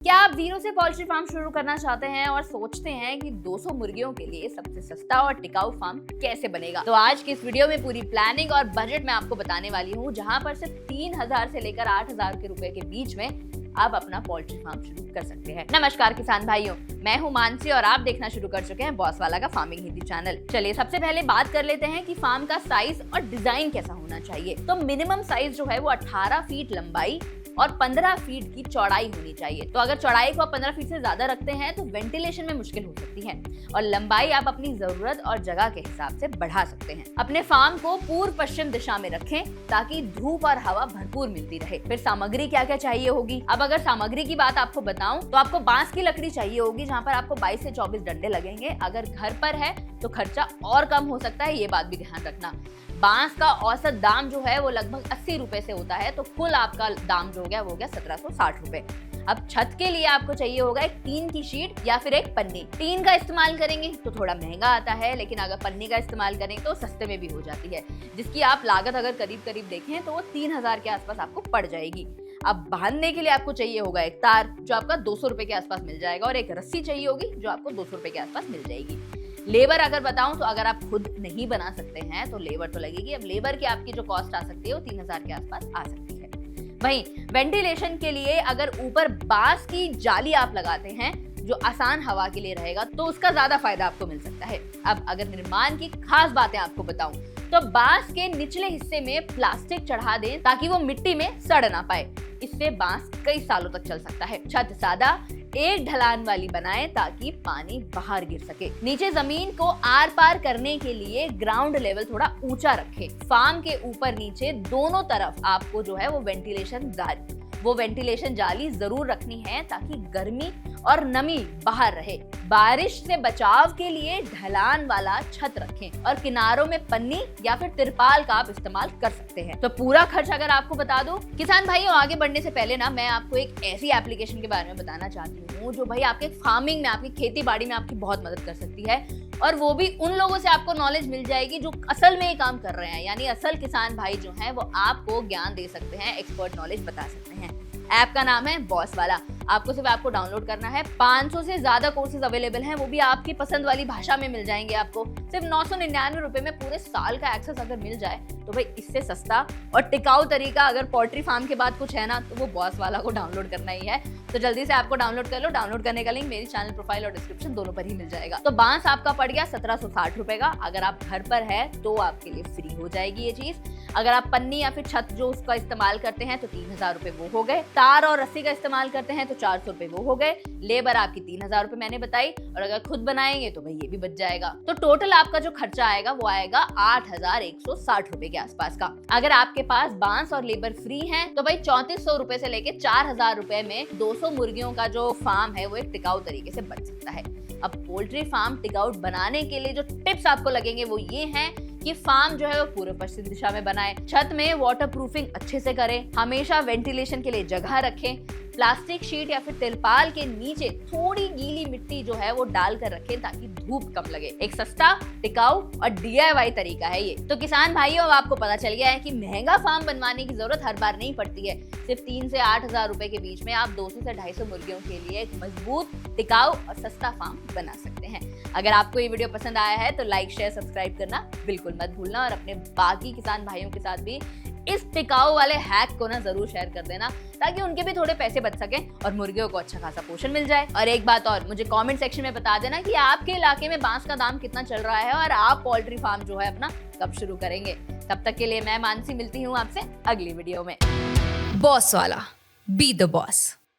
क्या आप जीरो से पोल्ट्री फार्म शुरू करना चाहते हैं और सोचते हैं कि 200 मुर्गियों के लिए सबसे सस्ता और टिकाऊ फार्म कैसे बनेगा? तो आज की इस वीडियो में पूरी प्लानिंग और बजट मैं आपको बताने वाली हूँ, जहाँ पर सिर्फ 3,000 से लेकर 8,000 के रुपए के बीच में आप अपना पोल्ट्री फार्म शुरू कर सकते हैं। नमस्कार किसान भाइयों, मैं हूँ मानसी और आप देखना शुरू कर चुके हैं बॉस वाला का फार्मिंग हिंदी चैनल। चलिए सबसे पहले बात कर लेते हैं कि फार्म का साइज और डिजाइन कैसा होना चाहिए। तो मिनिमम साइज जो है वो 18 फीट लंबाई और 15 फीट की चौड़ाई होनी चाहिए। तो अगर चौड़ाई को आप 15 फीट से ज्यादा रखते हैं तो वेंटिलेशन में मुश्किल हो सकती है और लंबाई आप अपनी जरूरत और जगह के हिसाब से बढ़ा सकते हैं। अपने फार्म को पूर्व पश्चिम दिशा में रखें ताकि धूप और हवा भरपूर मिलती रहे। फिर सामग्री क्या क्या चाहिए होगी? अब अगर सामग्री की बात आपको बताऊं तो आपको बांस की लकड़ी चाहिए होगी, जहाँ पर आपको 22 से 24 डंडे लगेंगे। अगर घर पर है तो खर्चा और कम हो सकता है, ये बात भी ध्यान रखना। बांस का औसत दाम जो है वो लगभग 80 रुपए से होता है, तो कुल आपका दाम जो हो गया वो हो गया 1760 रुपए। अब छत के लिए आपको चाहिए होगा एक टीन की शीट या फिर एक पन्नी। टीन का इस्तेमाल करेंगे तो थोड़ा महंगा आता है, लेकिन अगर पन्नी का इस्तेमाल करें तो सस्ते में भी हो जाती है, जिसकी आप लागत अगर करीब करीब देखें तो वो 3,000 के आसपास आपको पड़ जाएगी। अब बांधने के लिए आपको चाहिए होगा एक तार जो आपका 200 रुपए के आसपास मिल जाएगा, और एक रस्सी चाहिए होगी जो आपको 200 रुपए के आसपास मिल जाएगी। लेबर अगर बताऊं तो अगर आप खुद नहीं बना सकते हैं तो लेबर तो लगेगी। अब लेबर की आपकी जो कॉस्ट आ सकती है वो 3,000 के आसपास आ सकती है। वहीं वेंटिलेशन के लिए अगर ऊपर बांस की जाली आप लगाते हैं जो आसान हवा के लिए रहेगा तो उसका ज्यादा फायदा आपको मिल सकता है। अब अगर निर्माण की खास बातें आपको बताऊं तो बांस के निचले हिस्से में प्लास्टिक चढ़ा दें ताकि वो मिट्टी में सड़ ना पाए। इससे बांस कई सालों तक चल सकता है। छत सादा एक ढलान वाली बनाएं ताकि पानी बाहर गिर सके। नीचे जमीन को आर पार करने के लिए ग्राउंड लेवल थोड़ा ऊंचा रखें। फार्म के ऊपर नीचे दोनों तरफ आपको जो है वो वेंटिलेशन जाली जरूर रखनी है ताकि गर्मी और नमी बाहर रहे। बारिश से बचाव के लिए ढलान वाला छत रखें और किनारों में पन्नी या फिर तिरपाल का आप इस्तेमाल कर सकते हैं। तो पूरा खर्च अगर आपको बता दूं किसान भाइयों, आगे बढ़ने से पहले ना मैं आपको एक ऐसी एप्लीकेशन के बारे में बताना चाहती हूँ जो भाई आपके फार्मिंग में, आपकी खेती बाड़ी में आपकी बहुत मदद कर सकती है, और वो भी उन लोगों से आपको नॉलेज मिल जाएगी जो असल में ये काम कर रहे हैं। यानी असल किसान भाई जो हैं वो आपको ज्ञान दे सकते हैं, एक्सपर्ट नॉलेज बता सकते हैं। ऐप का नाम है बॉस वाला। आपको सिर्फ आपको डाउनलोड करना है। 500 से ज्यादा कोर्सेज अवेलेबल हैं, वो भी आपकी पसंद वाली भाषा में मिल जाएंगे। आपको सिर्फ 999 रुपए में पूरे साल का एक्सेस अगर मिल जाए तो भाई इससे सस्ता और टिकाऊ तरीका अगर पोल्ट्री फार्म के बाद कुछ है ना तो वो बॉस वाला को डाउनलोड करना ही है। तो जल्दी से आपको डाउनलोड कर लो। डाउनलोड करने का लिंक मेरी चैनल प्रोफाइल और डिस्क्रिप्शन दोनों पर ही मिल जाएगा। तो बांस आपका पड़ गया 1760 रुपए का। अगर आप घर पर है तो आपके लिए फ्री हो जाएगी ये चीज। अगर आप पन्नी या फिर छत जो उसका इस्तेमाल करते हैं तो 3,000 रुपए वो हो गए। तार और रस्सी का इस्तेमाल करते हैं तो 400 रुपए वो हो गए। लेबर आपकी 3,000 रुपए मैंने बताई, और अगर खुद बनाएंगे तो भाई ये भी बच जाएगा। तो टोटल आपका जो खर्चा आएगा वो आएगा 8,160 रुपए के आसपास का। अगर आपके पास बांस और लेबर फ्री है तो भाई 3,400 रुपए से लेके 4,000 रुपए में 200 मुर्गियों का जो फार्म है वो एक टिकाऊ तरीके से बन सकता है। अब पोल्ट्री फार्म टिकाऊ बनाने के लिए जो टिप्स आपको लगेंगे वो ये हैं कि फार्म जो है वो पूर्व पश्चिम दिशा में बनाएं, छत में वाटर प्रूफिंग अच्छे से करें, हमेशा वेंटिलेशन के लिए जगह रखें, प्लास्टिक शीट या फिर तिरपाल के नीचे थोड़ी गीली मिट्टी जो है वो डालकर रखें ताकि धूप कम लगे। एक सस्ता, टिकाऊ और DIY तरीका है ये। तो किसान भाइयों, अब आपको पता चल गया है कि महंगा फार्म बनवाने की जरूरत हर बार नहीं पड़ती है। सिर्फ 3 से 8,000 रुपए के बीच में आप 200 से 250 मुर्गियों के लिए एक मजबूत, टिकाऊ और सस्ता फार्म बना सकते हैं। अगर आपको ये वीडियो पसंद आया है तो लाइक, शेयर, सब्सक्राइब करना बिल्कुल मत भूलना, और अपने बाकी किसान भाइयों के साथ भी इस टिकाऊ वाले हैक को ना जरूर शेयर कर देना ताकि उनके भी थोड़े पैसे बच सके और मुर्गियों को अच्छा खासा पोषण मिल जाए। और एक बात और, मुझे कमेंट सेक्शन में बता देना कि आपके इलाके में बांस का दाम कितना चल रहा है और आप पोल्ट्री फार्म जो है अपना कब शुरू करेंगे। तब तक के लिए मैं मानसी मिलती हूँ आपसे अगली वीडियो में। बॉस वाला, बी द बॉस।